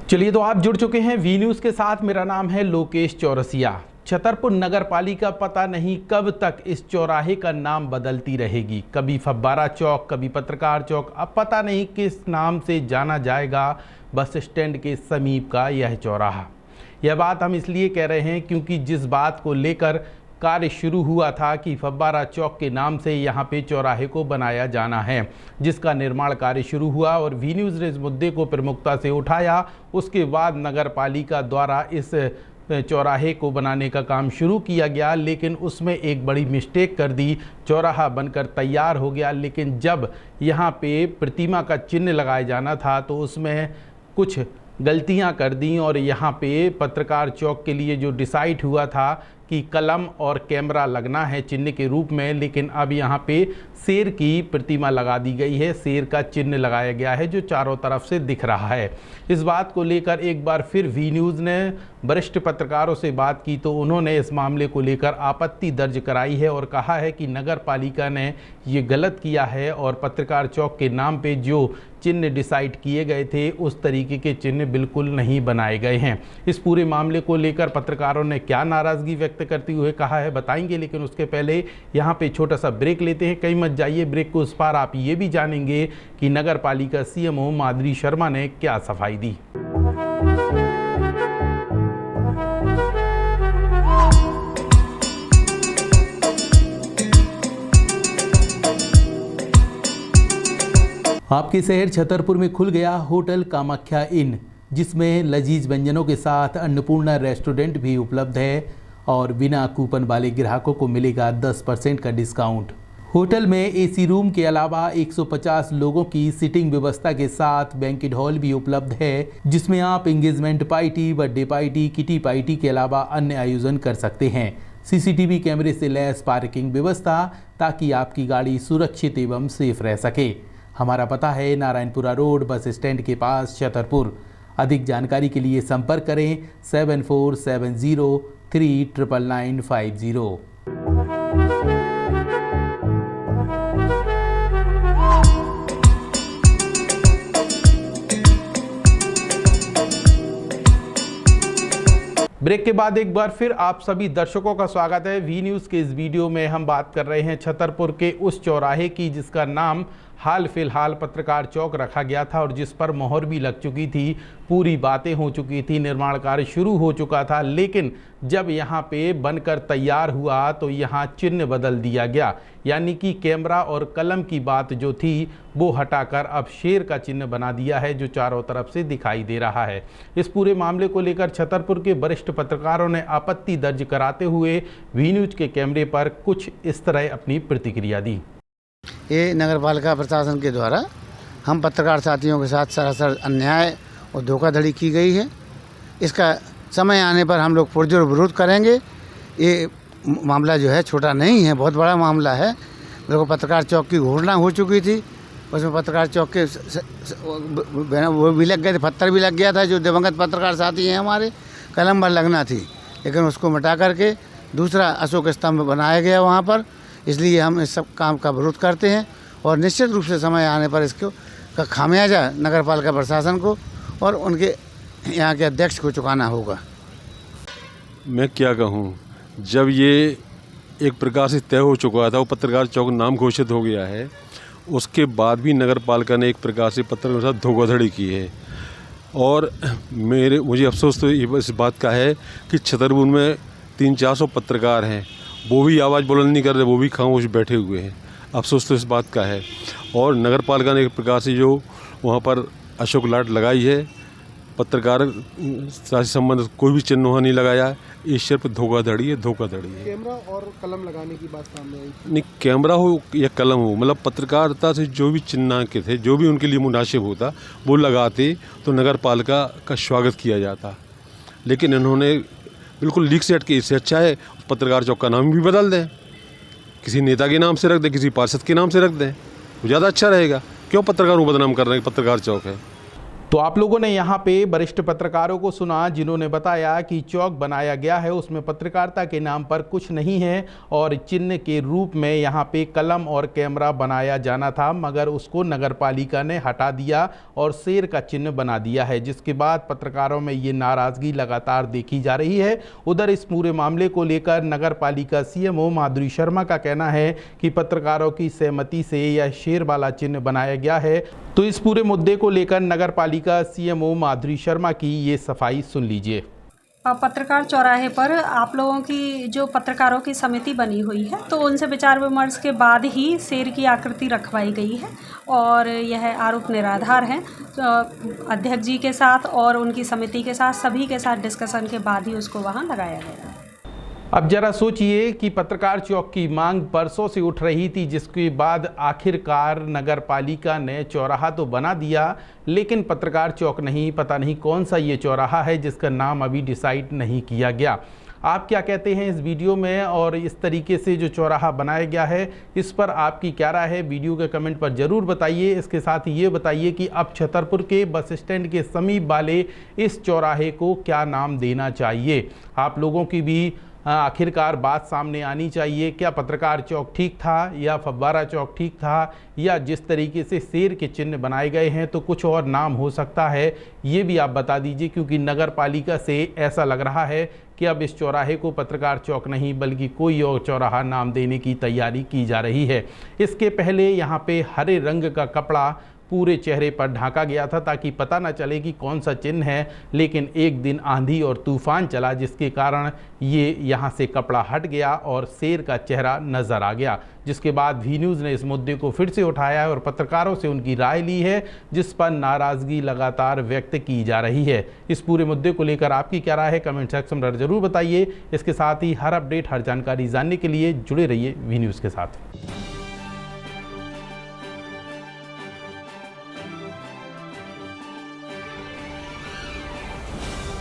चलिए, तो आप जुड़ चुके हैं वी न्यूज़ के साथ। मेरा नाम है लोकेश चौरसिया। छतरपुर नगर पालिका पता नहीं कब तक इस चौराहे का नाम बदलती रहेगी। कभी फब्बारा चौक, कभी पत्रकार चौक। अब पता नहीं किस नाम से जाना जाएगा बस स्टैंड के समीप का यह चौराहा। यह बात हम इसलिए कह रहे हैं क्योंकि जिस बात को लेकर कार्य शुरू हुआ था कि फब्बारा चौक के नाम से यहाँ पे चौराहे को बनाया जाना है, जिसका निर्माण कार्य शुरू हुआ और वी न्यूज़ ने इस मुद्दे को प्रमुखता से उठाया। उसके बाद नगर पालिका द्वारा इस चौराहे को बनाने का काम शुरू किया गया, लेकिन उसमें एक बड़ी मिस्टेक कर दी। चौराहा बनकर तैयार हो गया, लेकिन जब यहाँ पे प्रतिमा का चिन्ह लगाया जाना था तो उसमें कुछ गलतियां कर दी और यहाँ पे पत्रकार चौक के लिए जो डिसाइड हुआ था कि कलम और कैमरा लगना है चिन्ह के रूप में, लेकिन अब यहाँ पे शेर की प्रतिमा लगा दी गई है। शेर का चिन्ह लगाया गया है जो चारों तरफ से दिख रहा है। इस बात को लेकर एक बार फिर वी न्यूज़ ने वरिष्ठ पत्रकारों से बात की तो उन्होंने इस मामले को लेकर आपत्ति दर्ज कराई है और कहा है कि नगर पालिका ने ये गलत किया है और पत्रकार चौक के नाम पे जो चिन्ह डिसाइड किए गए थे उस तरीके के चिन्ह बिल्कुल नहीं बनाए गए हैं। इस पूरे मामले को लेकर पत्रकारों ने क्या नाराज़गी व्यक्त करते हुए कहा है बताएंगे, लेकिन उसके पहले यहाँ पे छोटा सा ब्रेक लेते हैं। कहीं मत जाइए, ब्रेक को उस पार आप ये भी जानेंगे कि नगर पालिका सीएमओ माधुरी शर्मा ने क्या सफाई दी। आपके शहर छतरपुर में खुल गया होटल कामाख्या इन, जिसमें लजीज व्यंजनों के साथ अन्नपूर्णा रेस्टोरेंट भी उपलब्ध है और बिना कूपन वाले ग्राहकों को मिलेगा 10% का डिस्काउंट। होटल में एसी रूम के अलावा 150 लोगों की सीटिंग व्यवस्था के साथ बैंक्वेट हॉल भी उपलब्ध है, जिसमें आप engagement party, birthday party, kitty party के अलावा अन्य आयोजन कर सकते हैं। सीसीटीवी कैमरे से लैस पार्किंग व्यवस्था, ताकि आपकी गाड़ी सुरक्षित एवं सेफ रह सके। हमारा पता है नारायणपुरा रोड, बस स्टैंड के पास, छतरपुर। अधिक जानकारी के लिए संपर्क करें 7470399950। ब्रेक के बाद एक बार फिर आप सभी दर्शकों का स्वागत है। वी न्यूज़ के इस वीडियो में हम बात कर रहे हैं छतरपुर के उस चौराहे की जिसका नाम हाल फिलहाल पत्रकार चौक रखा गया था और जिस पर मोहर भी लग चुकी थी, पूरी बातें हो चुकी थी, निर्माण कार्य शुरू हो चुका था। लेकिन जब यहाँ पे बनकर तैयार हुआ तो यहाँ चिन्ह बदल दिया गया, यानी कि कैमरा और कलम की बात जो थी वो हटाकर अब शेर का चिन्ह बना दिया है जो चारों तरफ से दिखाई दे रहा है। इस पूरे मामले को लेकर छतरपुर के वरिष्ठ पत्रकारों ने आपत्ति दर्ज कराते हुए वी न्यूज़ के कैमरे पर कुछ इस तरह अपनी प्रतिक्रिया दी। ये नगर पालिका प्रशासन के द्वारा हम पत्रकार साथियों के साथ सरासर अन्याय और धोखाधड़ी की गई है। इसका समय आने पर हम लोग पुरजोर विरोध करेंगे। ये मामला जो है छोटा नहीं है, बहुत बड़ा मामला है। देखो, पत्रकार चौक की घोषणा हो चुकी थी, उसमें पत्रकार चौक के वो भी लग गए थे, पत्थर भी लग गया था जो दिवंगत पत्रकार साथी हैं हमारे, कलम पर लगना थी, लेकिन उसको मिटा करके दूसरा अशोक स्तंभ बनाया गया वहाँ पर। इसलिए हम इस सब काम का विरोध करते हैं और निश्चित रूप से समय आने पर इसको का खामियाजा नगर पालिका प्रशासन को और उनके यहाँ के अध्यक्ष को चुकाना होगा। मैं क्या कहूँ, जब ये एक प्रकार से तय हो चुका था, वो पत्रकार चौक नाम घोषित हो गया है, उसके बाद भी नगर पालिका ने एक प्रकार से पत्रकारों के साथ धोखाधड़ी की है। और मुझे अफसोस तो इस बात का है कि छतरपुर में 300-400 पत्रकार हैं, वो भी आवाज़ बुलंद नहीं कर रहे, वो भी खामोश बैठे हुए हैं। अफसोस तो इस बात का है। और नगर पालिका ने एक प्रकार से जो वहाँ पर अशोक लाट लगाई है, पत्रकार से संबंधित कोई भी चिन्ह वहाँ नहीं लगाया। इस सिर्फ धोखाधड़ी है, धोखाधड़ी है। कैमरा और कलम लगाने की बात सामने आई। नहीं, कैमरा हो या कलम हो, मतलब पत्रकारिता से जो भी चिन्हांकित थे, जो भी उनके लिए मुनासिब होता, वो लगाते तो नगर पालिका का स्वागत किया जाता। लेकिन इन्होंने बिल्कुल लीक सेट की। इससे अच्छा है पत्रकार चौक का नाम भी बदल दें, किसी नेता के नाम से रख दें, किसी पार्षद के नाम से रख दें, वो ज़्यादा अच्छा रहेगा। क्यों पत्रकारों को बदनाम कर रहे हैं पत्रकार चौक है। तो आप लोगों ने यहाँ पे वरिष्ठ पत्रकारों को सुना जिन्होंने बताया कि चौक बनाया गया है उसमें पत्रकारिता के नाम पर कुछ नहीं है और चिन्ह के रूप में यहाँ पे कलम और कैमरा बनाया जाना था, मगर उसको नगर पालिका ने हटा दिया और शेर का चिन्ह बना दिया है, जिसके बाद पत्रकारों में ये नाराज़गी लगातार देखी जा रही है। उधर इस पूरे मामले को लेकर नगर पालिका CMO माधुरी शर्मा का कहना है कि पत्रकारों की सहमति से यह शेर वाला चिन्ह बनाया गया है। तो इस पूरे मुद्दे को लेकर नगर पालिका CMO माधुरी शर्मा की ये सफाई सुन लीजिए। पत्रकार चौराहे पर आप लोगों की जो पत्रकारों की समिति बनी हुई है, तो उनसे विचार विमर्श के बाद ही शेर की आकृति रखवाई गई है और यह आरोप निराधार है। तो अध्यक्ष जी के साथ और उनकी समिति के साथ सभी के साथ डिस्कशन के बाद ही उसको वहाँ लगाया गया है। अब जरा सोचिए कि पत्रकार चौक की मांग परसों से उठ रही थी, जिसके बाद आखिरकार नगर पालिका ने चौराहा तो बना दिया, लेकिन पत्रकार चौक नहीं, पता नहीं कौन सा ये चौराहा है जिसका नाम अभी डिसाइड नहीं किया गया। आप क्या कहते हैं इस वीडियो में, और इस तरीके से जो चौराहा बनाया गया है इस पर आपकी क्या राय है, वीडियो के कमेंट पर ज़रूर बताइए। इसके साथ ही ये बताइए कि अब छतरपुर के बस स्टैंड के समीप वाले इस चौराहे को क्या नाम देना चाहिए। आप लोगों की भी आखिरकार बात सामने आनी चाहिए। क्या पत्रकार चौक ठीक था या फव्वारा चौक ठीक था, या जिस तरीके से शेर के चिन्ह बनाए गए हैं तो कुछ और नाम हो सकता है, ये भी आप बता दीजिए, क्योंकि नगर पालिका से ऐसा लग रहा है कि अब इस चौराहे को पत्रकार चौक नहीं बल्कि कोई और चौराहा नाम देने की तैयारी की जा रही है। इसके पहले यहाँ पे हरे रंग का कपड़ा पूरे चेहरे पर ढाका गया था ताकि पता न चले कि कौन सा चिन्ह है, लेकिन एक दिन आंधी और तूफान चला जिसके कारण ये यहाँ से कपड़ा हट गया और शेर का चेहरा नज़र आ गया, जिसके बाद वी न्यूज़ ने इस मुद्दे को फिर से उठाया है और पत्रकारों से उनकी राय ली है, जिस पर नाराज़गी लगातार व्यक्त की जा रही है। इस पूरे मुद्दे को लेकर आपकी क्या राय है, कमेंट सेक्शन में ज़रूर बताइए। इसके साथ ही हर अपडेट, हर जानकारी जानने के लिए जुड़े रहिए वी न्यूज़ के साथ।